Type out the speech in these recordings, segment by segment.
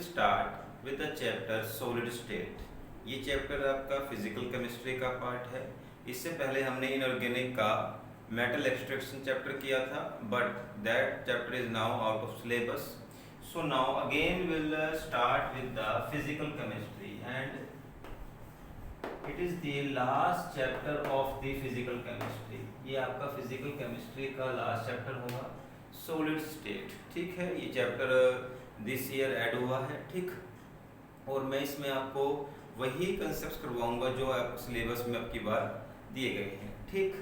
Start with the chapter solid state. ये chapter आपका physical chemistry का पार्ट है। इससे पहले हमने इनऑर्गेनिक का मेटल एक्सट्रैक्शन चैप्टर किया था, but that chapter is now out of syllabus. So now again will start with the physical chemistry and it is the last chapter of the physical chemistry. ये आपका physical chemistry का last chapter होगा, solid state. ठीक है, ये chapter this year add हुआ है। ठीक, और मैं इसमें आपको वही कंसेप्ट करवाऊंगा जो आप सिलेबस में आपकी बार दिए गए हैं। ठीक,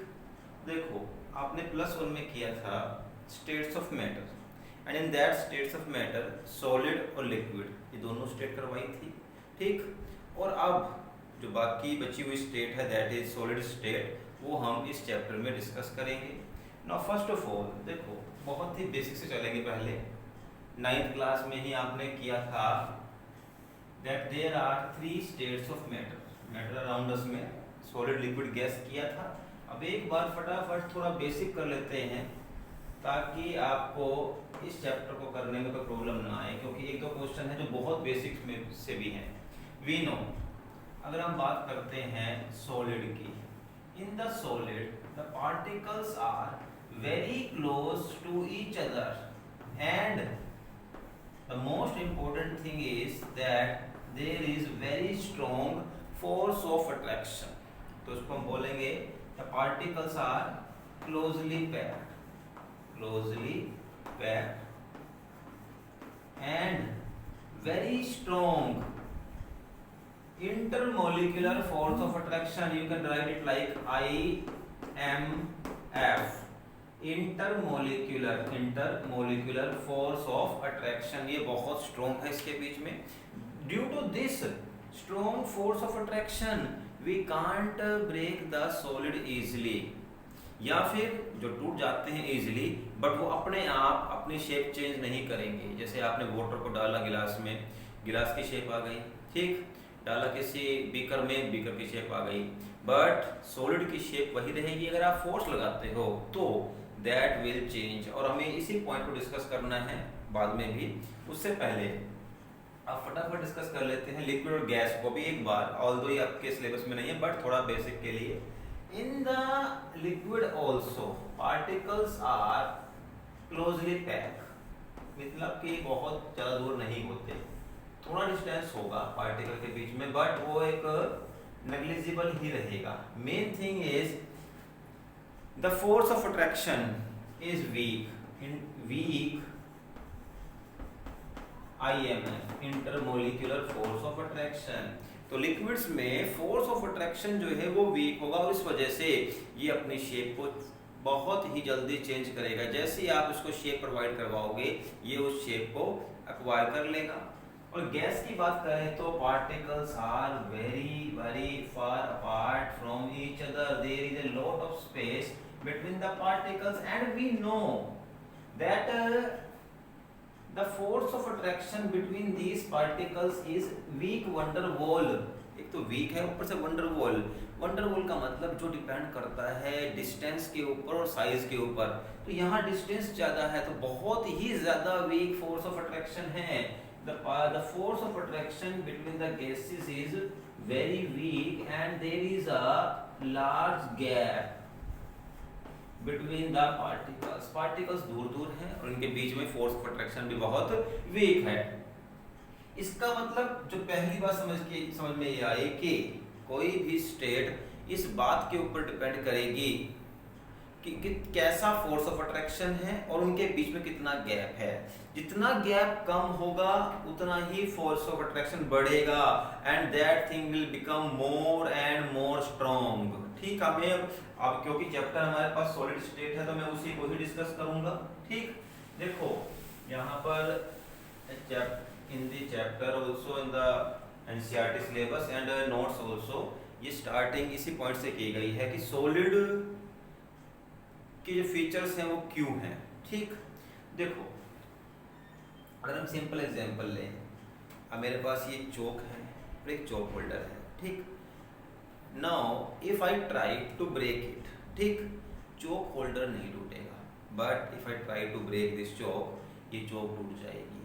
देखो आपने +1 में किया था states of matter and in that states of matter solid और लिक्विड, ये दोनों स्टेट करवाई थी। ठीक, और अब जो बाकी बची हुई स्टेट है दैट इज सॉलिड स्टेट, वो हम इस चैप्टर में डिस्कस करेंगे। नाउ फर्स्ट ऑफ ऑल देखो, बहुत ही बेसिक से चलेंगे। पहले 9th क्लास में ही आपने किया था that there are 3 states of matter around us में, सॉलिड लिक्विड गैस किया था। अब एक बार फटाफट थोड़ा बेसिक कर लेते हैं ताकि आपको इस चैप्टर को करने में कोई प्रॉब्लम ना आए, क्योंकि एक दो क्वेश्चन है जो बहुत बेसिक में से भी हैं। वी नो, अगर हम बात करते हैं सॉलिड की, in the solid the particles are very close to each other and the most important thing is that there is very strong force of attraction। तो इसको हम बोलेंगे the particles are closely packed and very strong intermolecular force of attraction। you can write it like IMF, intermolecular force of attraction. ये बहुत strong है इसके बीच में। Due to this strong force of attraction we can't break the solid easily, या फिर जो टूट जाते हैं इजीली बट वो अपने आप अपनी शेप चेंज नहीं करेंगे। जैसे आपने वाटर को डाला गिलास में, गिलास की शेप आ गई। ठीक, डाला किसी बीकर में, बीकर की शेप आ गई, बट सॉलिड की शेप वही रहेगी। अगर आप फोर्स लगाते हो तो दैट विल चेंज, और हमें इसी पॉइंट को डिस्कस करना है बाद में भी। उससे पहले आप फटाफट डिस्कस कर लेते हैं लिक्विड और गैस को भी एक बार, ऑल्दो ये आपके सिलेबस में नहीं है बट थोड़ा बेसिक के लिए। In the liquid also particles are closely pack, मतलब कि बहुत ज़्यादा दूर नहीं होते, थोड़ा डिस्टेंस होगा पार्टिकल के बीच में बट वो एक नेग्लिजिबल ही रहेगा। Main thing is the force of attraction is weak IMF, intermolecular force of attraction। तो लिक्विड्स में फोर्स ऑफ अट्रैक्शन जो है वो वीक होगा और इस वजह से ये अपनी शेप को बहुत ही जल्दी चेंज करेगा। जैसे ही आप इसको शेप प्रोवाइड करवाओगे ये उस शेप को एक्वायर कर लेगा। और गैस की बात करें तो particles are very far apart from each other, there is a lot of space between the particles and we know that the force of attraction between these particles is weak van der Waal। एक तो week है, ऊपर से van der Waal। van der Waal का मतलब जो depend करता है डिस्टेंस के ऊपर और साइज के ऊपर। तो यहाँ डिस्टेंस ज्यादा है तो बहुत ही ज्यादा वीक फोर्स ऑफ अट्रैक्शन है। the force of attraction between the gases is very weak and there is a large gap between the particles दूर दूर हैं और इनके बीच में फोर्स ऑफ अट्रैक्शन भी बहुत वीक है। इसका मतलब जो पहली बात समझ में ये आई कि कोई भी स्टेट इस बात के ऊपर डिपेंड करेगी कि कैसा फोर्स ऑफ अट्रैक्शन है और उनके बीच में कितना गैप है। जितना गैप कम होगा उतना ही फोर्स ऑफ अट्रैक्शन बढ़ेगा and that thing will become more and more strong. ठीक, हमें अब क्योंकि चैप्टर हमारे पास सॉलिड स्टेट है तो मैं उसी को ही डिस्कस करूंगा। ठीक, देखो यहाँ पर in the chapter also in the NCERT syllabus and notes also ये स्टार्टिंग इसी पॉइंट से की गई है कि सॉलिड के जो फीचर्स हैं वो क्यों हैं। ठीक, देखो अगर हम सिंपल एग्जांपल लें, अब मेरे पास ये चौक है और एक चौक होल्डर है। ठीक, now if I try to break it, ठीक, चौक होल्डर नहीं टूटेगा but if I try to break this chalk, ये चौक टूट जाएगी।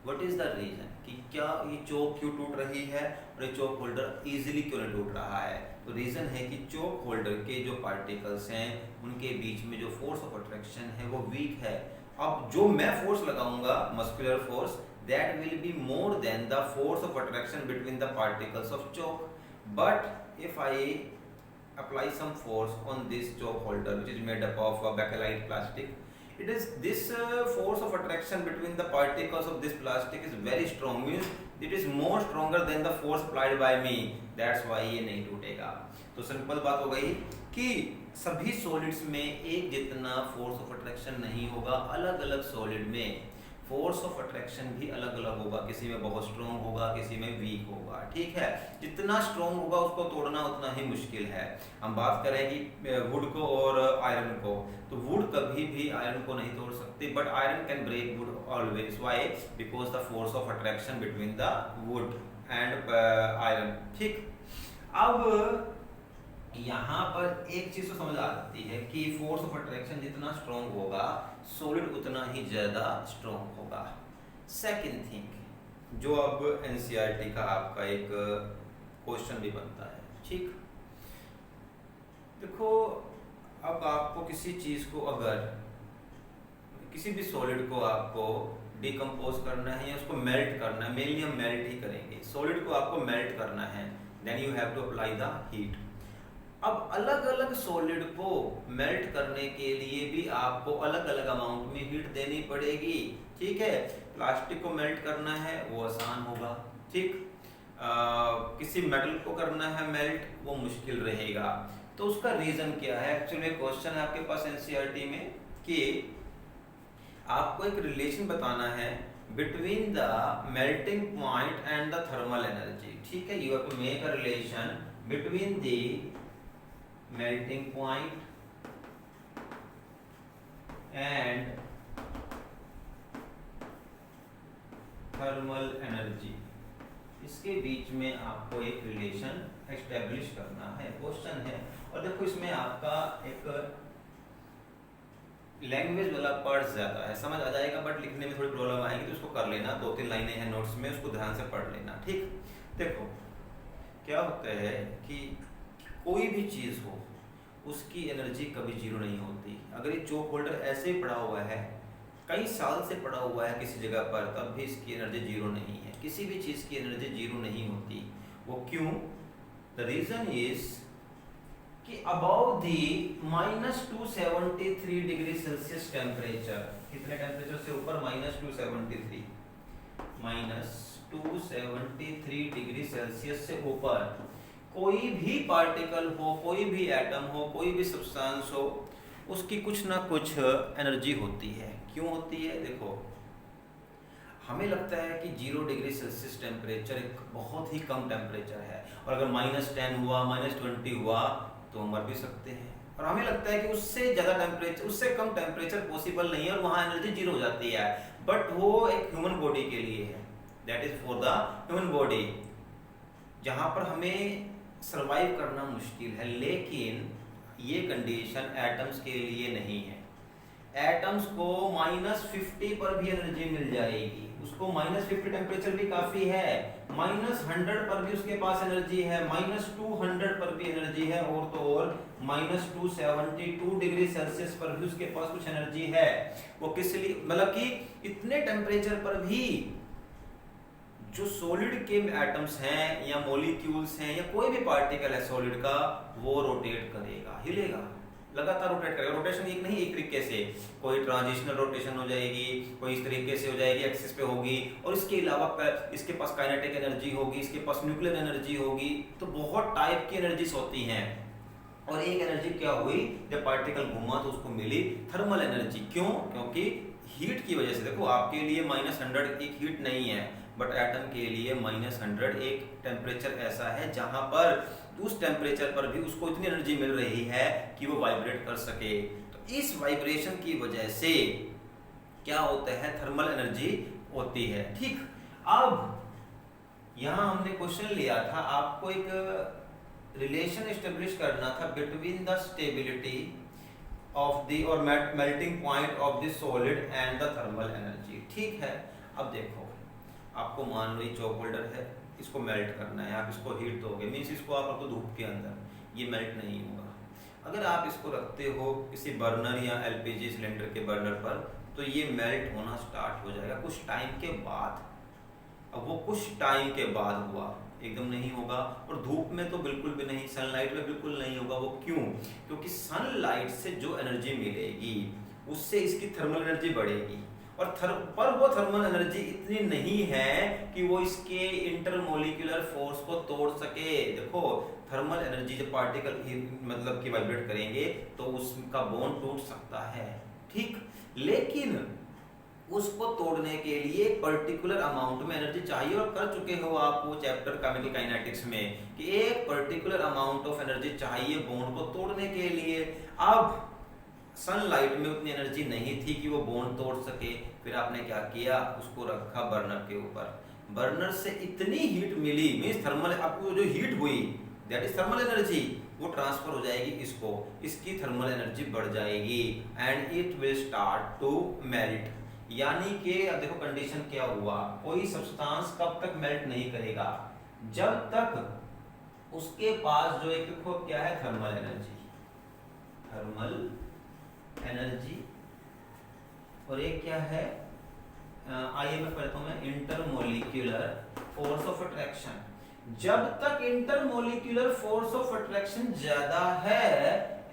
व्हाट इज द रीजन कि क्या ये चोक क्यों टूट रही है और ये चोक होल्डर इजीली क्यों नहीं टूट रहा है? तो रीजन है कि चोक होल्डर के जो पार्टिकल्स हैं उनके बीच में जो फोर्स ऑफ अट्रैक्शन है वो वीक है। अब जो मैं फोर्स लगाऊंगा muscular force, that will be more than the force of attraction between the particles of chalk. But if I apply some force on this choke holder which is made up of bakelite plastic, it is this force of attraction between the particles of this plastic is very strong, means it is more stronger than the force applied by me, that's why ये नहीं टूटेगा। तो simple बात हो गई कि सभी solids में एक जितना फोर्स ऑफ अट्रैक्शन नहीं होगा, अलग अलग सॉलिड में फोर्स ऑफ अट्रैक्शन भी अलग अलग होगा, किसी में बहुत स्ट्रॉन्ग होगा, किसी में वीक होगा, ठीक है। जितना स्ट्रॉन्ग होगा उसको तोड़ना उतना ही मुश्किल है। हम बात करें कि वुड को और आयरन को, तो वुड कभी भी आयरन को नहीं तोड़ सकती, but iron can break wood always, why? Because the force of attraction between the wood and iron, ठीक। अब यहाँ पर एक चीज तो समझ आ जाती है कि फोर्स ऑफ अट्रैक्शन जितना स्ट्रॉन्ग होगा सॉलिड उतना ही ज्यादा स्ट्रॉन्ग होगा। सेकंड थिंग जो अब एनसीईआरटी का आपका एक क्वेश्चन भी बनता है, ठीक। देखो अब आपको किसी चीज को, अगर किसी भी सॉलिड को आपको डिकम्पोज करना है या उसको मेल्ट करना है, मेनली हम मेल्ट ही करेंगे, सॉलिड को आपको मेल्ट करना है, then you have to apply the heat. अब अलग अलग सॉलिड को मेल्ट करने के लिए भी आपको अलग अलग अमाउंट में हीट देनी पड़ेगी, ठीक है। प्लास्टिक को मेल्ट करना है वो आसान होगा, ठीक। किसी मेटल को करना है मेल्ट, वो मुश्किल रहेगा। तो उसका रीजन क्या है? एक्चुअली क्वेश्चन है आपके पास एनसीईआरटी में कि आपको एक रिलेशन बताना है between the melting point and the thermal energy, ठीक है। You have to make a relation between the melting point and thermal energy, इसके बीच में आपको एक रिलेशन एस्टेब्लिश करना है, क्वेश्चन है। और देखो इसमें आपका एक लैंग्वेज वाला पार्ट ज्यादा है, समझ आ जाएगा, बट लिखने में थोड़ी प्रॉब्लम आएगी, तो उसको कर लेना, 2-3 लाइनें हैं नोट्स में, उसको ध्यान से पढ़ लेना, ठीक। देखो क्या होता है कि कोई भी चीज हो उसकी एनर्जी कभी जीरो नहीं होती। अगर ये चोक होल्डर ऐसे ही पड़ा हुआ है, कई साल से पड़ा हुआ है किसी जगह पर, तब भी इसकी एनर्जी जीरो नहीं है। किसी भी चीज की एनर्जी जीरो नहीं होती, वो क्यों? द रीजन इज कि about the -273 degree Celsius temperature, कितने टेम्परेचर से ऊपर? -273 डिग्री सेल्सियस से ऊपर कोई भी पार्टिकल हो, कोई भी एटम हो, कोई भी सब्सटेंस हो, उसकी कुछ ना कुछ एनर्जी होती है। क्यों होती है? देखो हमें लगता है कि 0 डिग्री सेल्सियस टेम्परेचर एक बहुत ही कम टेम्परेचर है, और अगर -10 हुआ, -20 हुआ तो मर भी सकते हैं। और हमें लगता है कि उससे ज़्यादा टेम्परेचर, उससे कम टेम्परेचर पॉसिबल नहीं है और वहाँ एनर्जी जीरो हो जाती है, बट वो एक ह्यूमन बॉडी के लिए है, that is for the human body, जहाँ पर हमें सरवाइव करना मुश्किल है। लेकिन ये कंडीशन एटम्स के लिए नहीं है। एटम्स को -50 पर भी एनर्जी मिल जाएगी, उसको -50 टेम्परेचर भी काफी है, -100 पर भी उसके पास एनर्जी है, -200 पर भी एनर्जी है, और तो और -272 डिग्री सेल्सियस पर भी उसके पास कुछ एनर्जी है। वो किस लिए, मतलब कि इतने टेम्परेचर पर भी जो सॉलिड के एटम्स हैं या मॉलिक्यूल्स हैं या कोई भी पार्टिकल है सॉलिड का, वो रोटेट करेगा, हिलेगा, लगातार रोटेट करेगा। रोटेशन एक नहीं, एक तरीके से कोई ट्रांजिशनल रोटेशन हो जाएगी, कोई इस तरीके से हो जाएगी, एक्सिस पे होगी, और इसके अलावा इसके पास काइनेटिक एनर्जी होगी, इसके पास न्यूक्लियर एनर्जी होगी, तो बहुत टाइप की एनर्जीज होती हैं। और एक एनर्जी क्या हुई, जब पार्टिकल घूमा तो उसको मिली थर्मल एनर्जी। क्यों? क्योंकि हीट की वजह से। देखो आपके लिए -100 एक हीट नहीं है, बट एटम के लिए -100 एक टेम्परेचर ऐसा है जहां पर उस टेम्परेचर पर भी उसको इतनी एनर्जी मिल रही है कि वो वाइब्रेट कर सके। तो इस वाइब्रेशन की वजह से क्या होता है, थर्मल एनर्जी होती है, ठीक। अब यहां हमने क्वेश्चन लिया था, आपको एक रिलेशन एस्टेब्लिश करना था between the stability of the और melting point of the solid and the thermal energy, ठीक है। अब देखो आपको मान लो ये चॉक होल्डर है, इसको मेल्ट करना है, आप इसको हीट दोगे, मीन्स इसको आप रखो धूप के अंदर, ये मेल्ट नहीं होगा। अगर आप इसको रखते हो किसी बर्नर या एलपीजी सिलेंडर के बर्नर पर, तो ये मेल्ट होना स्टार्ट हो जाएगा कुछ टाइम के बाद। अब वो कुछ टाइम के बाद हुआ, एकदम नहीं होगा, और धूप में तो बिल्कुल भी नहीं, सनलाइट में बिल्कुल नहीं होगा। वो क्यों? क्योंकि सनलाइट से जो एनर्जी मिलेगी उससे इसकी थर्मल एनर्जी बढ़ेगी, और पर वो थर्मल एनर्जी इतनी नहीं है कि वो इसके इंटरमोलिकुलर फोर्स को तोड़ सके। देखो थर्मल एनर्जी जब पार्टिकल मतलब कि वाइब्रेट करेंगे तो उसका बॉन्ड टूट सकता है, ठीक, लेकिन उसको तोड़ने के लिए एक पर्टिकुलर अमाउंट में एनर्जी चाहिए, और कर चुके हो आप वो चैप्टर केमिकल काइनेटिक्स में कि एक पर्टिकुलर अमाउंट ऑफ एनर्जी चाहिए बॉन्ड को तोड़ने के लिए। अब सनलाइट में उतनी एनर्जी नहीं थी कि वो बॉन्ड तोड़ सके, फिर आपने क्या किया, उसको रखा बर्नर के ऊपर, बर्नर से इतनी हीट मिली, मींस थर्मल, आपको जो हीट हुई दैट इज थर्मल एनर्जी, वो ट्रांसफर हो जाएगी इसको, इसकी थर्मल एनर्जी बढ़ जाएगी and it will start to melt. यानी कि अब देखो कंडीशन क्या हुआ, कोई सब्सटेंस कब तक मेल्ट नहीं करेगा, जब तक उसके पास जो एक क्या है, थर्मल एनर्जी, थर्मल एनर्जी, और एक क्या है, आइए मैं पढ़ता हूं, मैं इंटरमोलिक्यूलर फोर्स ऑफ अट्रैक्शन। जब तक इंटरमोलिक्यूलर फोर्स ऑफ अट्रैक्शन ज्यादा है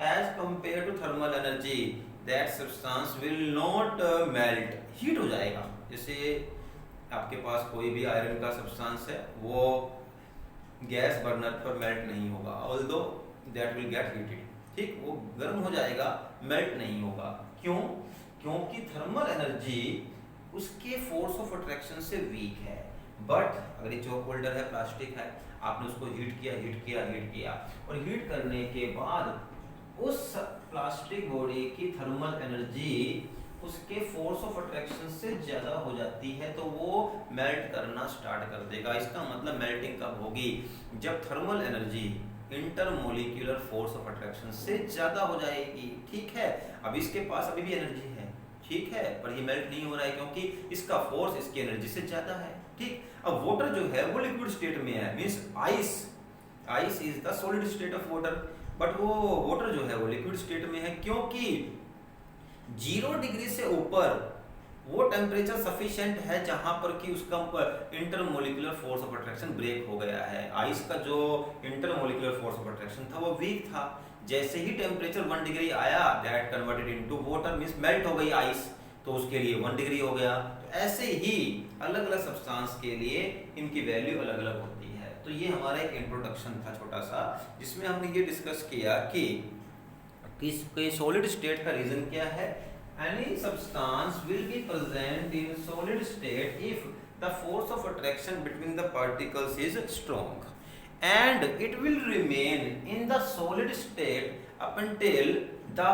as compare to thermal energy, that substance will not melt, heat हो जाएगा। जैसे आपके पास कोई भी आयरन का सब्सटेंस है, वो गैस बर्नर पर मेल्ट नहीं होगा, although that will get heated, ठीक, वो गर्म हो जाएगा, मेल्ट नहीं होगा। क्यों? क्योंकि थर्मल एनर्जी उसके फोर्स ऑफ अट्रैक्शन से वीक है। बट अगर ये चॉक होल्डर है, प्लास्टिक है, आपने उसको हीट किया, हीट किया, हीट किया, और हीट करने के बाद उस प्लास्टिक बॉडी की थर्मल एनर्जी उसके फोर्स ऑफ अट्रैक्शन से ज्यादा हो जाती है, तो वो मेल्ट करना स्टार्ट कर देगा। इसका मतलब मेल्टिंग कब होगी, जब thermal energy intermolecular force of attraction से ज्यादा हो जाएगी, ठीक है। अब इसके पास अभी भी एनर्जी है, ठीक है, पर ये मेल्ट नहीं हो रहा है क्योंकि इसका फोर्स इसकी एनर्जी से ज्यादा है, ठीक। अब वाटर जो है वो लिक्विड स्टेट में है, means ice is the solid state of water, but वो वाटर जो है वो लिक्विड स्टेट में है, क्योंकि 0 डिग्री से ऊपर वो टेम्परेचर सफिशिएंट है जहां पर कि उसका intermolecular force of attraction break हो गया है। आइस का जो इंटरमोलिकुलर फोर्स ऑफ अट्रैक्शन था वो वीक था, जैसे ही टेम्परेचर 1 डिग्री आया that converted into water, means melt हो गई आइस, तो उसके लिए 1 डिग्री हो गया। तो ऐसे ही अलग अलग सब्सटेंस के लिए इनकी वैल्यू अलग अलग होती है। तो ये हमारा एक इंट्रोडक्शन था छोटा सा, जिसमें हमने ये डिस्कस किया कि किसके सॉलिड स्टेट का रीजन क्या है। Any substance will be present in solid state if the force of attraction between the particles is strong, and it will remain in the solid state up until the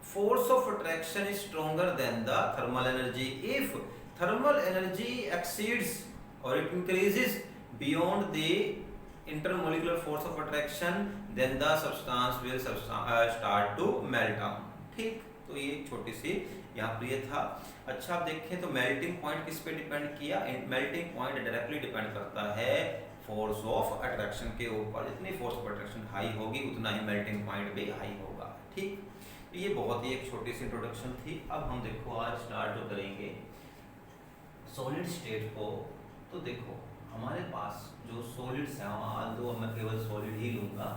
force of attraction is stronger than the thermal energy. If thermal energy exceeds or it increases beyond the intermolecular force of attraction, then the substance will start to melt down, ठीक। तो ये छोटी सी यहाँ पर ये था। अच्छा आप देखें तो मेल्टिंग पॉइंट किस पे डिपेंड किया, मेल्टिंग पॉइंट डायरेक्टली डिपेंड करता है फोर्स ऑफ अट्रैक्शन के ऊपर, जितनी फोर्स ऑफ अट्रैक्शन हाई होगी उतना ही मेल्टिंग पॉइंट भी हाई होगा, ठीक। तो ये बहुत ही एक छोटी सी इंट्रोडक्शन थी। अब हम देखो आज स्टार्ट जो करेंगे सॉलिड स्टेट को। तो देखो हमारे पास जो सॉलिड्स हैं, आज दो मैं केवल सॉलिड ही लूँगा,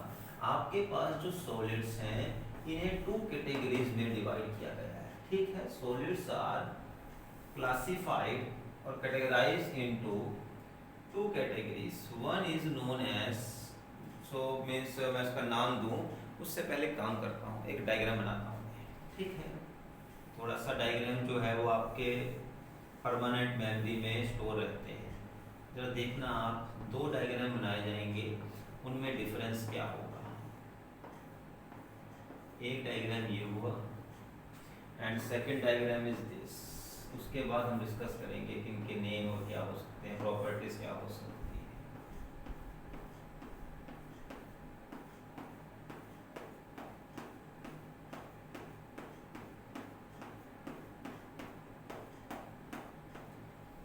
आपके पास जो सॉलिड्स हैं इन्हें 2 कैटेगरीज में डिवाइड किया गया है, ठीक है। सॉलिड्स आर क्लासिफाइड और categorized into 2 categories. One is known as, so means मैं इसका नाम दूं उससे पहले काम करता हूं, एक डायग्राम बनाता हूं, ठीक है। थोड़ा सा डायग्राम जो है वो आपके परमानेंट मेमोरी में स्टोर रहते हैं। जरा देखना आप, 2 डायग्राम बनाए जाएंगे, उनमें डिफरेंस क्या होगा। एक डायग्राम ये हुआ and second diagram is this. उसके बाद हम डिस्कस करेंगे कि इनके नेम और क्या हो सकते हैं, प्रॉपर्टीज क्या हो सकती है।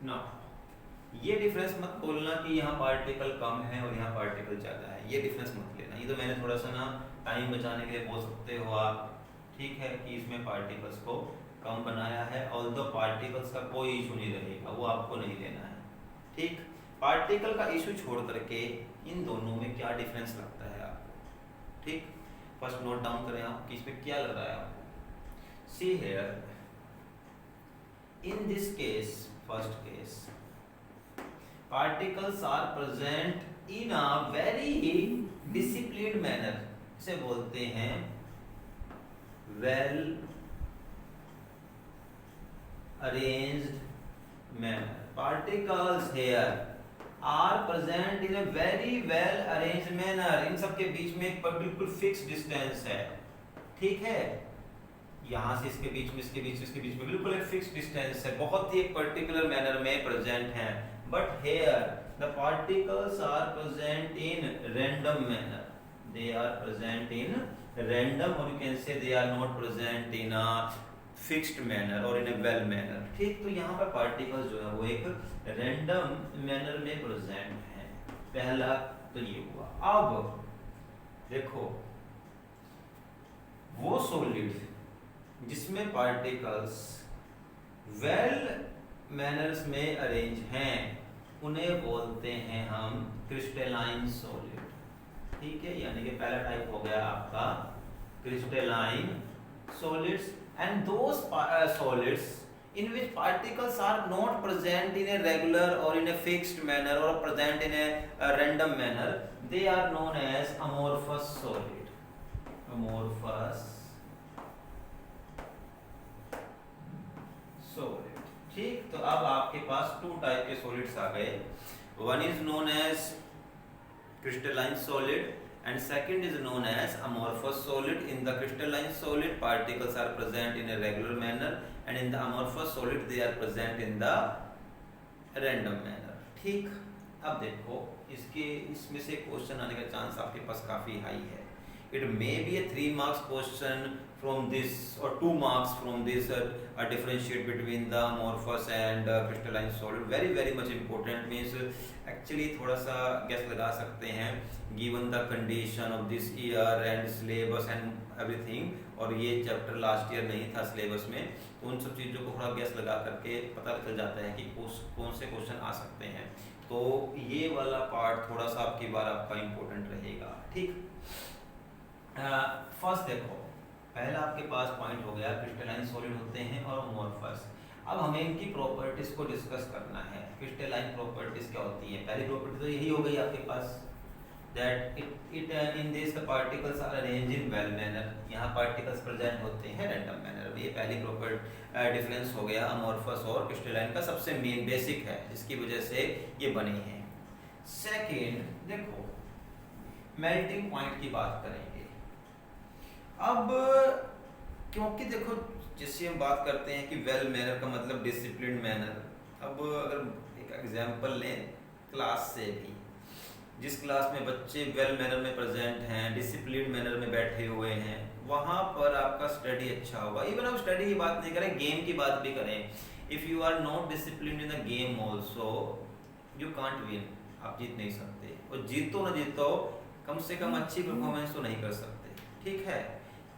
ना ये डिफरेंस मत बोलना कि यहाँ पार्टिकल कम है और यहाँ पार्टिकल ज़्यादा है, ये डिफरेंस मत लेना। ये तो मैंने थोड़ा सा ना टाइम बचाने के लिए बोल सकते हो आप, ठीक है, कि इसमें पार्टिकल्स को कम बनाया है, ऑल्दो पार्टिकल्स का कोई इशू नहीं रहेगा, वो आपको नहीं लेना है, ठीक। पार्टिकल का इशू छोड़ करके इन दोनों में क्या डिफरेंस लगता है आपको, ठीक। फर्स्ट नोट डाउन करें आप कि इसमें क्या लग रहा है आपको। See here, in this case, first case, particles are present in a very disciplined manner, इसे बोलते हैं well arranged manner। particles here are present in a very well arranged manner, इन सब के बीच में एक बिल्कुल फिक्स डिस्टेंस है, ठीक है, यहाँ से इसके बीच में, इसके बीच, इसके बीच में बिल्कुल एक फिक्स डिस्टेंस है, बहुत ही एक पर्टिकुलर मैनर में प्रेजेंट है। But here the particles are present in random manner, they are present in random, or you can say they are not present in a fixed manner or in a well manner, ठीक। तो यहाँ पर particles जो है वो एक random manner में present है, पहला तो ये हुआ। अब देखो, वो सॉलिड जिसमें पार्टिकल्स वेल मैनर्स में अरेंज हैं उन्हें बोलते हैं हम क्रिस्टलाइन सॉलिड, ठीक है, यानी कि पहला टाइप हो गया आपका crystalline solids. And those solids in which particles are not present in a regular or in a fixed manner or present in a random manner, they are known as amorphous solid, amorphous solid, ठीक। तो अब आपके पास two type के solids आ गए, one is known as crystalline solid and second is known as amorphous solid। in the crystalline solid particles are present in a regular manner and in the amorphous solid they are present in the random manner, ठीक। अब देखो, इसमें से question आने का chance आपके पास काफी high है। It may be a 3 marks question from this or 2 marks from this, differentiate between the amorphous and crystalline solid, very much important, means actually थोड़ा सा guess लगा सकते हैं given the condition of this year and syllabus and everything, और ये chapter last year नहीं था syllabus में, तो उन सब चीज़ों को थोड़ा गैस लगा करके पता चल जाता है कि कौन से क्वेश्चन आ सकते हैं। तो ये वाला पार्ट थोड़ा सा आपकी बार आपका इम्पोर्टेंट रहेगा, ठीक। फर्स्ट देखो, पहला आपके पास पॉइंट हो गया क्रिस्टलाइन सॉलिड होते हैं और अमोर्फस। अब हमें इनकी प्रॉपर्टीज को डिस्कस करना है। क्रिस्टलाइन प्रॉपर्टीज क्या होती है? पहली प्रॉपर्टी तो यही हो गई आपके पास, that it in this the particles are arranged in well manner, यहाँ पार्टिकल्स प्रेजेंट होते हैं रैंडम मैनर में। ये पहली प्रॉपर्टी डिफरेंस हो गया अमोर्फस और क्रिस्टलाइन का, सबसे मेन बेसिक है जिसकी वजह से ये बनी है। सेकेंड देखो, मेल्टिंग पॉइंट की बात करेंगे। अब क्योंकि देखो, जैसे हम बात करते हैं कि वेल मैनर का मतलब डिसिप्लिन मैनर। अब अगर एक एग्जांपल लें क्लास से भी, जिस क्लास में बच्चे वेल मैनर में प्रेजेंट हैं, डिसिप्लिन मैनर में बैठे हुए हैं, वहाँ पर आपका स्टडी अच्छा होगा। इवन हम स्टडी की बात नहीं करें, गेम की बात भी करें, if you are not discipline in the game also you can't win, आप जीत नहीं सकते। और जीतो ना जीतो, कम से कम अच्छी परफॉर्मेंस तो नहीं कर सकते, ठीक है।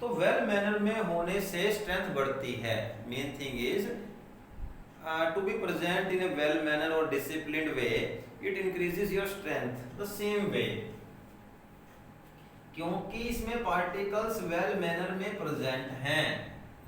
तो वेल मैनर में होने से स्ट्रेंथ बढ़ती है। Main thing is to be present in a well manner और disciplined way, it increases your strength the same way, क्योंकि इसमें पार्टिकल्स वेल मैनर में प्रेजेंट हैं,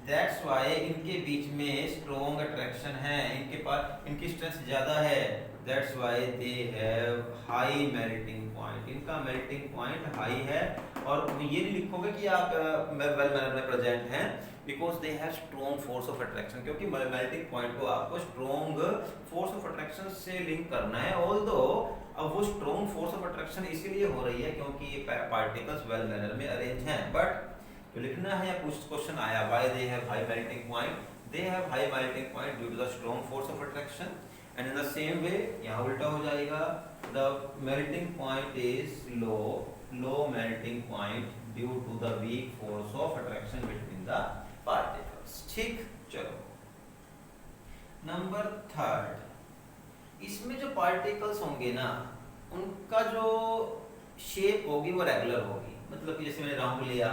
दैट्स व्हाई इनके बीच में स्ट्रॉन्ग अट्रैक्शन है, इनके पास इनकी स्ट्रेंथ ज्यादा है, that's why they have high melting point, इनका मेल्टिंग पॉइंट हाई है। और ये नहीं लिखोगे कि आप वेल मैनर में प्रेजेंट हैं, because they have strong force of attraction, क्योंकि मेल्टिंग पॉइंट को आपको स्ट्रॉन्ग फोर्स ऑफ अट्रैक्शन से लिंक करना है। ऑल्दो अब वो स्ट्रॉन्ग फोर्स ऑफ अट्रैक्शन इसीलिए हो रही है क्योंकि ये पार्टिकल्स वेल मैनर में अरेंज हैं। बट जो लिखना है, या कुछ क्वेश्चन आया, why they have high melting point, they have high melting point due to the strong force of attraction. And in the same way यहाँ उल्टा हो जाएगा, the melting point is low, low melting point due to the weak force of attraction between the particles, ठीक। चलो number third, इसमें जो particles होंगे ना, उनका जो शेप होगी वो रेगुलर होगी। मतलब कि जैसे मैंने राउंड लिया,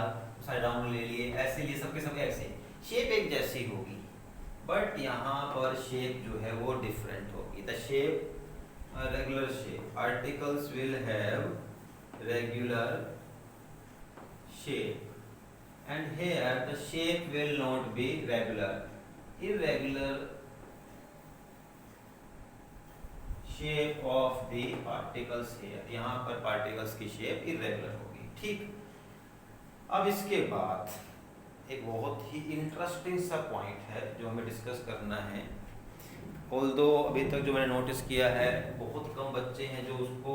सारे राउंड ले लिए, ऐसे लिए, सबके सब ऐसे, शेप एक जैसी होगी। बट यहाँ पर शेप जो है वो डिफरेंट होगी। The shape regular shape, particles will have regular shape and here the shape will not be regular, irregular shape of the particles here, यहाँ पर particles की shape irregular होगी। ठीक, अब इसके बाद एक बहुत ही इंटरेस्टिंग सा पॉइंट है जो हमें डिस्कस करना है। ऑल्दो अभी तक जो मैंने नोटिस किया है, बहुत कम बच्चे हैं जो उसको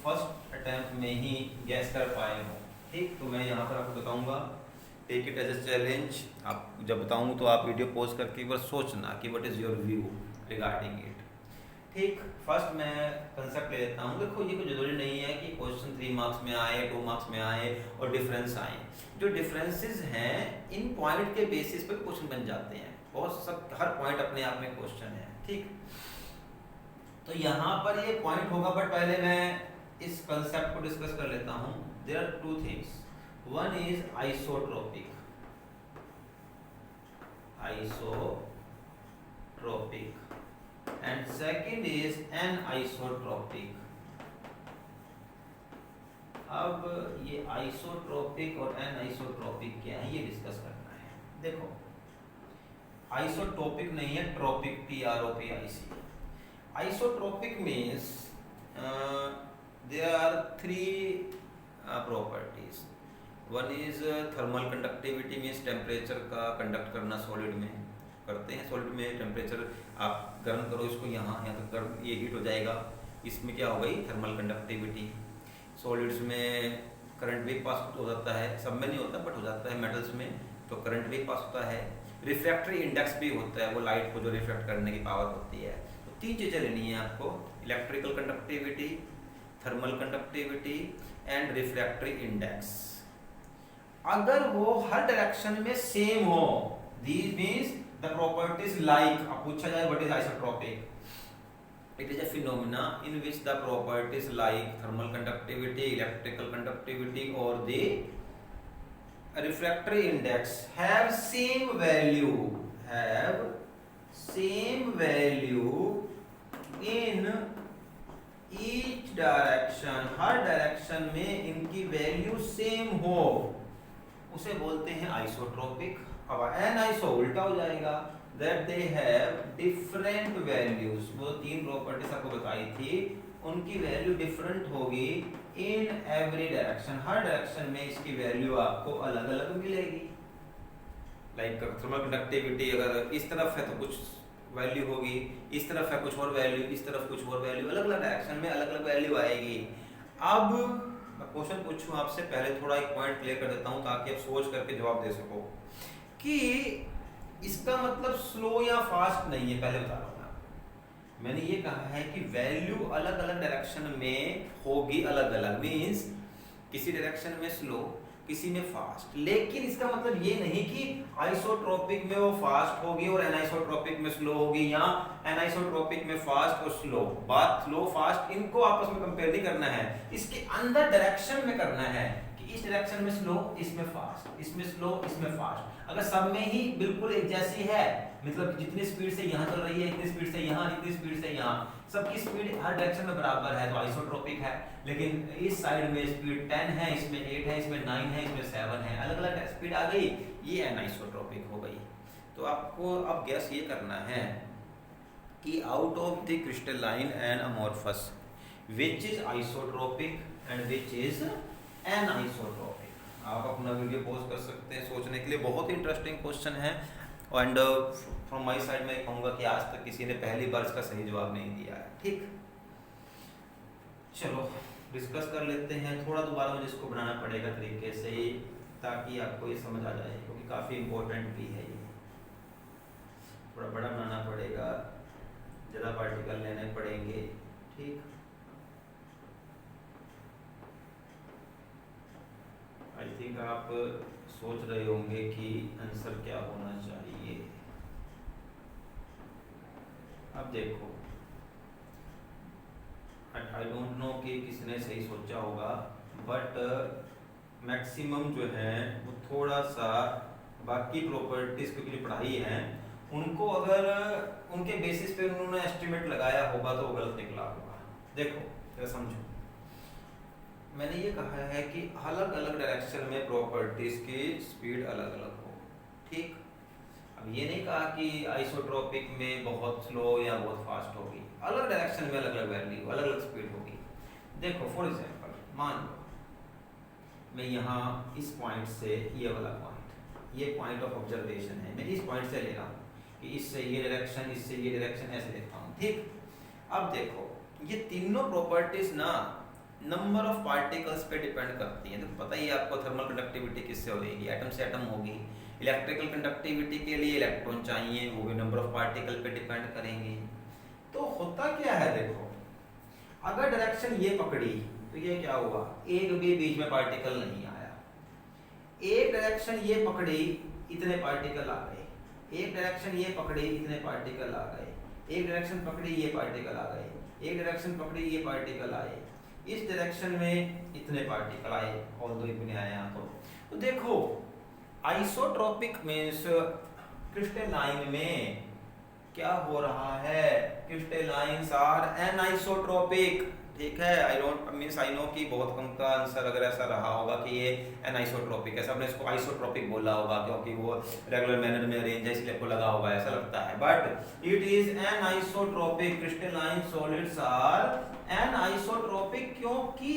फर्स्ट अटेम्प्ट में ही गैस कर पाए हों। ठीक, तो मैं यहाँ पर आपको बताऊँगा, take it as a challenge. आप जब बताऊँ तो आप वीडियो पॉज करके एक बार सोचना कि what is your view regarding it. ठीक, फर्स्ट मैं कंसेप्ट ले लेता हूँ। देखो, ये कोई जरूरी नहीं है कि क्वेश्चन 3 मार्क्स में आए, 2 मार्क्स में आए और डिफरेंस आए। जो डिफरेंसेस हैं, इन पॉइंट के बेसिस पर क्वेश्चन बन जाते हैं। बहुत सब, हर पॉइंट अपने आप में क्वेश्चन है। ठीक, तो यहाँ पर ये पॉइंट होगा, बट पहले मैं इस कंसेप्ट को डिस्कस कर लेता हूँ। There are 2 things, one is isotropic, and second is anisotropic. अब ये आइसोट्रोपिक और एनआइसोट्रोपिक क्या है, ये डिस्कस करना है। देखो, आइसोट्रोपिक नहीं है, tropic, TROPIC। Isotropic means there are 3 properties. One is thermal conductivity, means temperature का कंडक्ट करना सॉलिड में करते हैं। सॉलिड में टेम्परेचर आप गर्म करो इसको, यहाँ तक गर्म, ये हीट हो जाएगा, इसमें क्या हो गई, थर्मल कंडक्टिविटी। सॉलिड्स में करंट भी पास हो जाता है, सब में नहीं होता बट हो जाता है। मेटल्स में तो करंट भी पास होता है। रिफ्रैक्टरी इंडेक्स भी होता है, वो लाइट को जो रिफ्लेक्ट करने की पावर होती है। तो 3 चीज़ें लेनी है आपको, electrical conductivity, thermal conductivity and refractory index. अगर वो हर डायरेक्शन में सेम हो, these means the properties like, अब पूछा जाए what is isotropic, it is a phenomena in which the properties like thermal conductivity, electrical conductivity or the refractory index have same value in each direction, her direction में इनकी value same हो, उसे बोलते हैं isotropic. अब एनाइसो उल्टा हो जाएगा, that they have different values। वो 3 प्रॉपर्टीज आपको बताई थी, उनकी वैल्यू डिफरेंट होगी इन एवरी डायरेक्शन, हर डायरेक्शन में इसकी वैल्यू आपको अलग अलग मिलेगी। लाइक थर्मल कंडक्टिविटी अगर इस तरफ है तो कुछ वैल्यू होगी, इस तरफ है कुछ और वैल्यू, इस तरफ कुछ और वैल्यू, अलग अलग डायरेक्शन में अलग अलग वैल्यू आएगी। अब मैं क्वेश्चन पूछूं आपसे, पहले थोड़ा एक पॉइंट क्लियर कर देता हूं ताकि आप सोच करके जवाब दे सको कि इसका मतलब स्लो या फास्ट नहीं है। पहले बता रहा हूँ मैंने ये कहा है कि वैल्यू अलग अलग डायरेक्शन में होगी, अलग अलग मींस किसी डायरेक्शन में स्लो, किसी में फास्ट। लेकिन इसका मतलब ये नहीं कि आइसोट्रोपिक में वो फास्ट होगी और एनाइसोट्रोपिक में स्लो होगी, या एनाइसोट्रोपिक में फास्ट और स्लो। बात स्लो फास्ट इनको आपस में कंपेयर नहीं करना है, इसके अंदर डायरेक्शन में करना है कि इस डायरेक्शन में स्लो, इसमें फास्ट, इसमें स्लो, इसमें फास्ट। अगर सब में ही बिल्कुल एक जैसी है, मतलब जितनी स्पीड से यहाँ चल रही है, इतनी स्पीड से यहाँ, इतनी स्पीड से यहाँ, सबकी स्पीड हर डायरेक्शन में बराबर है तो आइसोट्रोपिक है। लेकिन इस साइड में स्पीड 10 है, इसमें 8 है, इसमें 9 है, इसमें 7 है, अलग अलग स्पीड आ गई, ये एनाइसोट्रोपिक हो गई। तो आपको अब गैस ये करना है कि out of the crystalline and amorphous which is isotropic and which is anisotropic. आप अपना वीडियो पॉज कर सकते हैं सोचने के लिए, बहुत इंटरेस्टिंग क्वेश्चन है। एंड फ्रॉम माय साइड मैं कहूँगा कि आज तक किसी ने पहली बार इसका सही जवाब नहीं दिया है। ठीक, चलो डिस्कस कर लेते हैं। थोड़ा दोबारा मुझे इसको बनाना पड़ेगा तरीके से ताकि आपको ये समझ आ जाए, क्योंकि काफ़ी इम्पोर्टेंट भी है ये। थोड़ा बड़ा बनाना पड़ेगा, ज़्यादा पार्टिकल लेने पड़ेंगे। ठीक, आई थिंक आप सोच रहे होंगे कि आंसर क्या होना चाहिए। अब देखो, भी किसी ने सही सोचा होगा, बट मैक्सिमम जो है वो थोड़ा सा बाकी प्रॉपर्टीज की जो पढ़ाई है उनको अगर उनके बेसिस पे उन्होंने एस्टिमेट लगाया होगा तो वो गलत निकला होगा। देखो जरा समझो, मैंने ये कहा है कि अलग अलग डायरेक्शन में प्रॉपर्टीज की स्पीड अलग अलग हो, ठीक। अब ये नहीं कहा कि आइसोट्रोपिक में बहुत स्लो या बहुत फास्ट होगी, अलग डायरेक्शन में अलग अलग वैल्यू, अलग अलग स्पीड होगी। देखो फॉर एग्जांपल मान लो मैं यहाँ इस पॉइंट से ये वाला पॉइंट, ये पॉइंट ऑफ ऑब्जर्वेशन है, मैं इस पॉइंट से ले रहा हूँ कि इससे ये डायरेक्शन, इससे ये डायरेक्शन, ऐसे देखता हूँ, ठीक। अब देखो ये तीनों प्रॉपर्टीज ना नंबर ऑफ पार्टिकल्स पे डिपेंड करती हैं। तो पता ही है आपको थर्मल कंडक्टिविटी किससे होगी, एटम से एटम होगी। इलेक्ट्रिकल कंडक्टिविटी के लिए इलेक्ट्रॉन चाहिए, वो भी नंबर ऑफ पार्टिकल पे डिपेंड करेंगे। तो होता क्या है, देखो अगर डायरेक्शन ये पकड़ी तो ये क्या हुआ, एक भी बीच में पार्टिकल नहीं आया। एक डायरेक्शन ये पकड़ी, इतने पार्टिकल आ गए। एक डायरेक्शन ये पकड़ी, इतने पार्टिकल आ गए। एक डायरेक्शन पकड़ी, ये पार्टिकल आ गए। एक डायरेक्शन पकड़ी, ये पार्टिकल आए। इस डायरेक्शन में इतने पार्टिकल आए, ऑल्दो इतने आए यहाँ तो देखो आइसोट्रोपिक मींस क्रिस्टलाइन में क्या हो रहा है, क्रिस्टलाइंस आर एनाइसोट्रोपिक, ठीक है। I don't means I know कि बहुत कम का आंसर अगर ऐसा रहा होगा कि ये एनाइसोट्रोपिक है, सबने इसको आइसोट्रोपिक बोला होगा क्योंकि वो रेगुलर मैनर में अरेंज है इसलिए आपको लगा होगा, ऐसा लगता है। But it is anisotropic, crystalline solids are anisotropic क्योंकि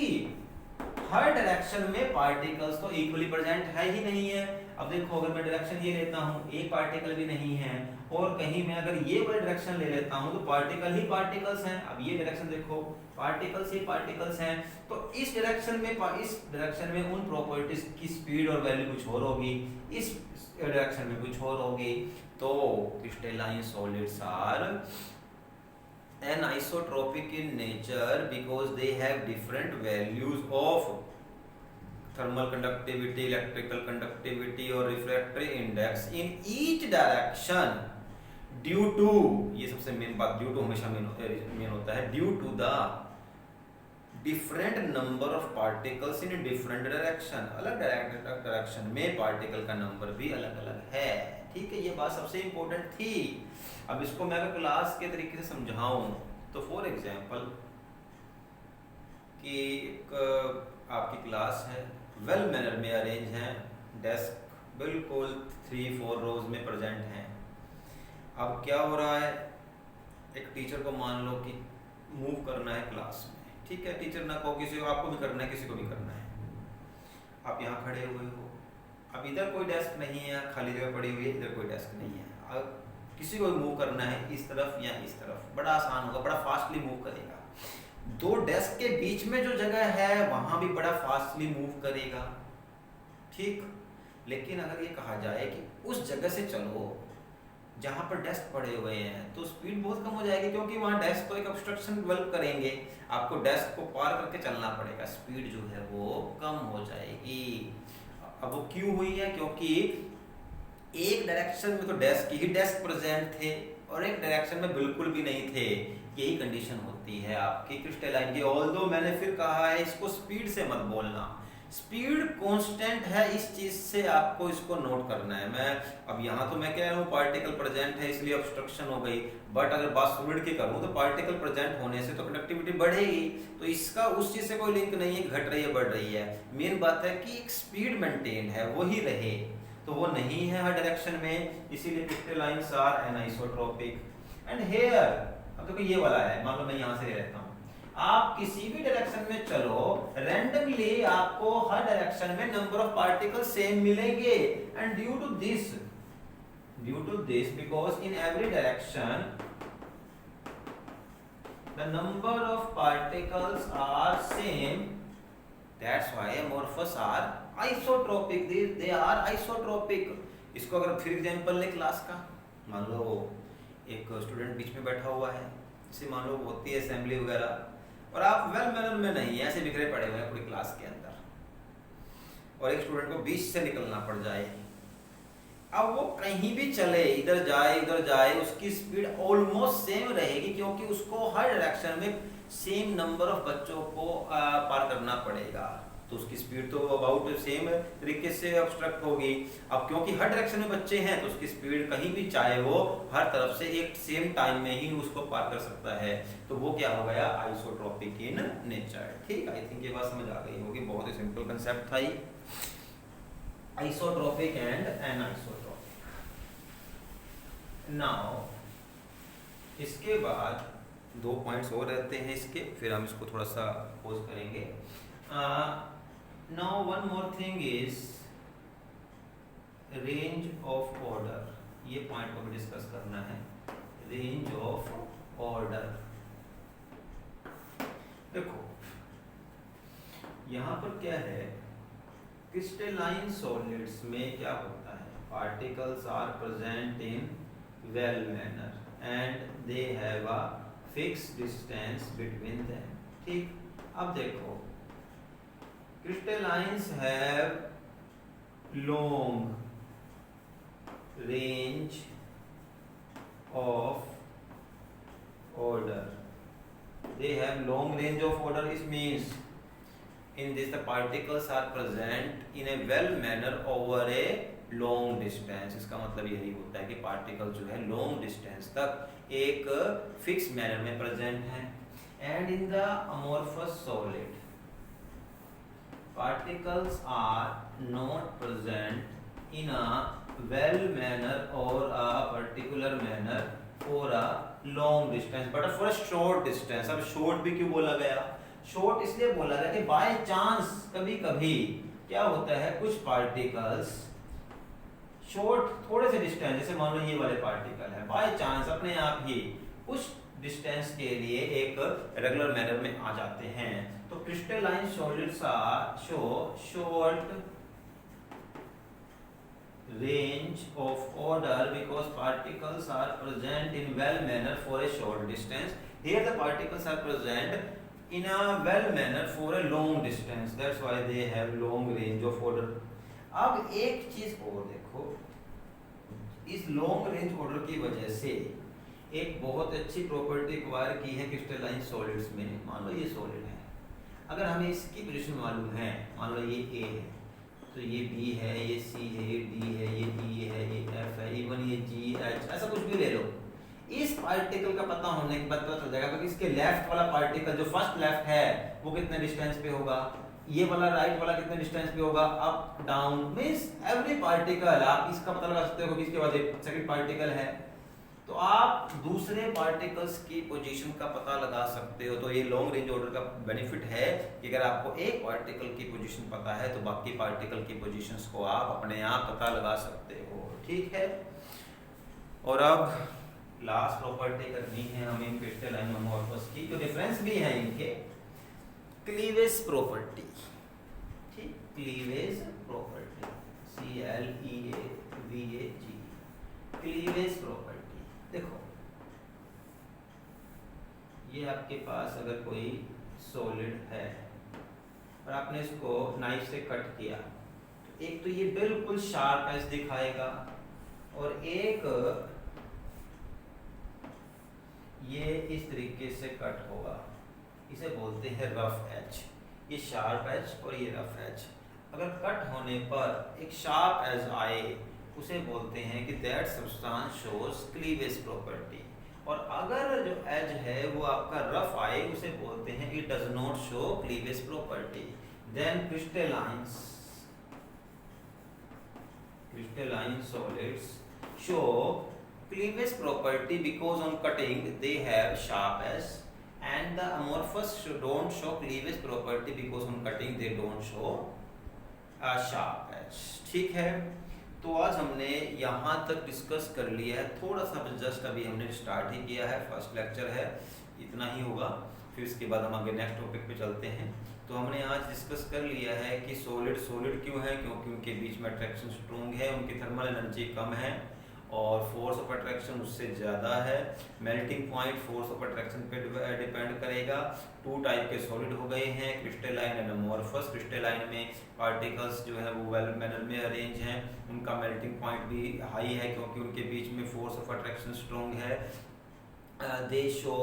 हर डायरेक्शन में पार्टिकल्स तो इक्वली प्रेजेंट है ही नहीं है। अब देखो अगर मैं डायरेक्शन ये लेता हूँ, एक पार्टिकल भी नहीं है, और कहीं मैं अगर ये वाली डायरेक्शन ले लेता हूँ तो पार्टिकल ही पार्टिकल्स हैं। अब ये डायरेक्शन देखो, पार्टिकल्स ही पार्टिकल्स हैं, तो इस डायरेक्शन में उन प्रॉपर्टीज की स्पीड और वैल्यू कुछ और होगी, इस डायरेक्शन में कुछ और होगी। तो crystalline solids are anisotropic in nature because they have different values of thermal conductivity, electrical conductivity और refractory index in each direction due to, ये सबसे मेन बात, due to हमेशा मेन होता है, due to the different number of particles in different direction, अलग direction में particle का नंबर भी अलग अलग है, ठीक है। ये बात सबसे इंपॉर्टेंट थी। अब इसको मैं अगर क्लास के तरीके से समझाऊं तो फॉर एग्जांपल कि आपकी क्लास है, वेल मैनर में अरेंज है, डेस्क बिल्कुल 3-4 रोज में प्रेजेंट हैं। अब क्या हो रहा है, एक टीचर को मान लो कि मूव करना है क्लास में, ठीक है। टीचर ना को किसी को, आपको भी करना है, किसी को भी करना है। आप यहाँ खड़े हुए हो, अब इधर कोई डेस्क नहीं है, खाली जगह पड़ी हुई है, इधर कोई डेस्क नहीं है। अब किसी को मूव करना है इस तरफ या इस तरफ, बड़ा आसान होगा, बड़ा फास्टली मूव करेगा। दो डेस्क के बीच में जो जगह है वहां भी बड़ा फास्टली मूव करेगा, ठीक। लेकिन अगर ये कहा जाए कि उस जगह से चलो जहां पर डेस्क पड़े हुए हैं तो स्पीड बहुत कम हो जाएगी, क्योंकि वहां डेस्क तो एक ऑब्स्ट्रक्शन डेवलप करेंगे, आपको डेस्क को पार करके चलना पड़ेगा, स्पीड जो है वो कम हो जाएगी। अब वो क्यों हुई है, क्योंकि एक डायरेक्शन में तो डेस्क ही डेस्क प्रेजेंट थे और एक डायरेक्शन में बिल्कुल भी नहीं थे। यही कंडीशन होती है आपकी क्रिस्टलाइन की। ऑल्दो मैंने फिर कहा है इसको स्पीड से मत बोलना, स्पीड कांस्टेंट है, इस चीज से आपको इसको नोट करना है। मैं अब यहाँ तो मैं कह रहा हूँ पार्टिकल प्रेजेंट है इसलिए ऑब्स्ट्रक्शन हो गई, बट अगर बात फ्लूइड की करूँ तो पार्टिकल प्रेजेंट होने से तो कंडक्टिविटी बढ़ेगी, तो इसका उस चीज से कोई लिंक नहीं है, घट रही है बढ़ रही है। मेन बात है कि एक स्पीड मेंटेन है, वही रहे, तो वो नहीं है हर डायरेक्शन में, इसीलिए क्रिस्टलाइंस आर एनाइसोट्रोपिक। एंड हियर अब देखो ये वाला है, मान लो मैं यहाँ से ले लेता हूँ, आप किसी भी डायरेक्शन में चलो, रैंडमली आपको हर डायरेक्शन में नंबर ऑफ पार्टिकल सेम मिलेंगे। And due to this because in every direction the number of particles are same, that's why amorphous are isotropic, they are isotropic. इसको अगर फिर एग्जांपल ले क्लास का, मान लो एक स्टूडेंट बीच में बैठा हुआ है, जैसे मान लो होती है असेंबली वगैरह, और आप वेल मैनर में नहीं ऐसे बिखरे पड़े हुए हैं पूरी क्लास के अंदर, और एक स्टूडेंट को बीच से निकलना पड़ जाए। अब वो कहीं भी चले, इधर जाए उधर जाए, उसकी स्पीड ऑलमोस्ट सेम रहेगी, क्योंकि उसको हर डायरेक्शन में सेम नंबर ऑफ बच्चों को पार करना पड़ेगा, तो उसकी स्पीड तो अबाउट सेम तरीके से ऑब्स्ट्रक्ट होगी। अब क्योंकि हर डायरेक्शन में बच्चे हैं तो उसकी स्पीड कहीं भी चाहे वो हर तरफ से एक सेम टाइम में ही उसको पार कर सकता है, तो वो क्या हो गया, आइसोट्रोपिक इन नेचर। ठीक, आई थिंक ये बात समझ आ गई होगी, बहुत ही सिंपल कंसेप्ट था ये, आइसोट्रोपिक एंड एनाइसोट्रोपिक। नाउ इसके बाद 2 पॉइंट्स और रहते हैं इसके, फिर हम इसको थोड़ा सा पोज करेंगे। Now one more thing is range of order, ये पॉइंट को भी डिस्कस करना है, रेंज ऑफ ऑर्डर। देखो यहाँ पर क्या है, क्रिस्टलाइन सॉलिड्स में क्या होता है, particles are present in well manner and they have a fix distance between them. ठीक, अब देखो crystallines have long range of order. They have long range of order. It means in this the particles are present in a well manner over a long distance. इसका मतलब यही होता है कि particle जो है लॉन्ग डिस्टेंस तक एक फिक्स मैनर में प्रेजेंट है। And in the amorphous solid particles are not present in a well manner or a particular manner for a long distance but for a short distance। अब short भी क्यों बोला गया, short इसलिए बोला गया कि by chance कभी कभी क्या होता है, कुछ particles short थोड़े से डिस्टेंस, जैसे मान लो ये वाले पार्टिकल है, बाय चांस अपने आप ही कुछ डिस्टेंस के लिए एक रेगुलर मैनर में आ जाते हैं। तो crystalline solids are show short range of order because particles are present in well manner for a short distance. Here the particles are present in a well manner for a long distance, that's why they have long range of order. अब एक चीज और देखो, इस long range order की वजह से एक बहुत अच्छी प्रॉपर्टी एक्वायर की है क्रिस्टलाइन सॉलिड्स में। मान लो ये सॉलिड है, अगर हमें इसकी पोजीशन मालूम है, मान लो ये ए है तो ये बी है, ये सी है, ये डी है, ये ई है, ये एफ है, इवन ये जी एच, ऐसा कुछ भी ले लो। इस पार्टिकल का पता होने के बाद पता चल जाएगा कि इसके लेफ्ट वाला पार्टिकल जो फर्स्ट लेफ्ट है वो कितने डिस्टेंस पे होगा, ये वाला राइट वाला कितने डिस्टेंस पे होगा, up down, means every particle आप इसका पता लगा सकते हो कि इसके बाद एक सेकंड पार्टिकल है, तो आप दूसरे पार्टिकल्स की पोजीशन का पता लगा सकते हो। तो ये लॉन्ग रेंज ऑर्डर का बेनिफिट है कि अगर आपको एक पार्टिकल की पोजीशन पता है तो बाकी पार्टिकल की पोजीशंस को आप अपने आप पता लगा सकते हो। ठीक है, और अब लास्ट प्रॉपर्टी करनी है हमें क्रिस्टलाइन अमोर्फस की, तो डिफरेंस भी है इनके, क्लीवेज प्रॉपर्टी। ठीक, cleavage property, CLEAVAG, cleavage property. देखो ये आपके पास अगर कोई सॉलिड है और आपने इसको नाइफ से कट किया, तो एक तो ये बिल्कुल शार्प एज दिखाएगा और एक ये इस तरीके से कट होगा, इसे बोलते हैं रफ एज। ये शार्प एज और ये रफ एज, अगर कट होने पर एक शार्प एज आए उसे बोलते हैं कि that substance shows cleavage property, और अगर जो एज है वो आपका रफ आए उसे बोलते हैं it does not show cleavage property. Then crystalline solids show cleavage property because on cutting they have sharp edge, and the amorphous don't show cleavage property because on cutting they don't show a sharp edge। ठीक है, तो आज हमने यहाँ तक discuss कर लिया है, थोड़ा सा जस्ट अभी हमने स्टार्ट ही किया है, फर्स्ट लेक्चर है, इतना ही होगा, फिर इसके बाद हम आगे नेक्स्ट टॉपिक पे चलते हैं। तो हमने आज डिस्कस कर लिया है कि सॉलिड क्यों है, क्योंकि उनके बीच में अट्रैक्शन स्ट्रॉन्ग है, उनकी थर्मल एनर्जी कम है और फोर्स ऑफ अट्रैक्शन उससे ज़्यादा है। Melting point force of attraction पे डिपेंड करेगा। 2 टाइप के सॉलिड हो गए हैं, क्रिस्टलाइन एंड अमोर्फस। क्रिस्टलाइन में पार्टिकल्स जो है वो वेल मैनर में अरेंज हैं, उनका मेल्टिंग पॉइंट भी हाई है क्योंकि उनके बीच में फोर्स ऑफ अट्रैक्शन स्ट्रॉन्ग है। दे शो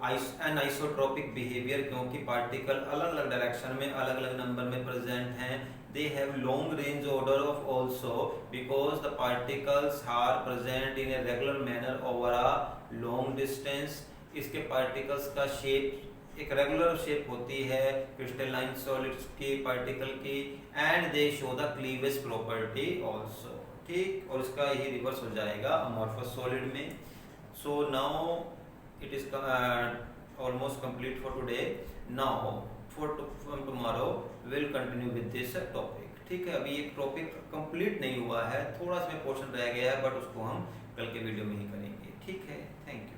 एन आइसोट्रोपिक बिहेवियर, क्योंकि पार्टिकल अलग अलग डायरेक्शन में अलग अलग नंबर में प्रेजेंट हैं. They have long range order of also because the particles are present in a regular manner over a long distance. इसके particles का shape एक रेगुलर शेप होती है क्रिस्टलाइन सॉलिड्स की पार्टिकल की, and they show the cleavage property also. ठीक, और इसका यही रिवर्स हो जाएगा अमॉर्फस सॉलिड में. So now it is almost complete for today. Now from tomorrow we will continue with this topic. ठीक है, अभी एक टॉपिक कंप्लीट नहीं हुआ है, थोड़ा सा पोर्शन रह गया है, बट उसको हम कल के वीडियो में ही करेंगे. ठीक है, थैंक यू.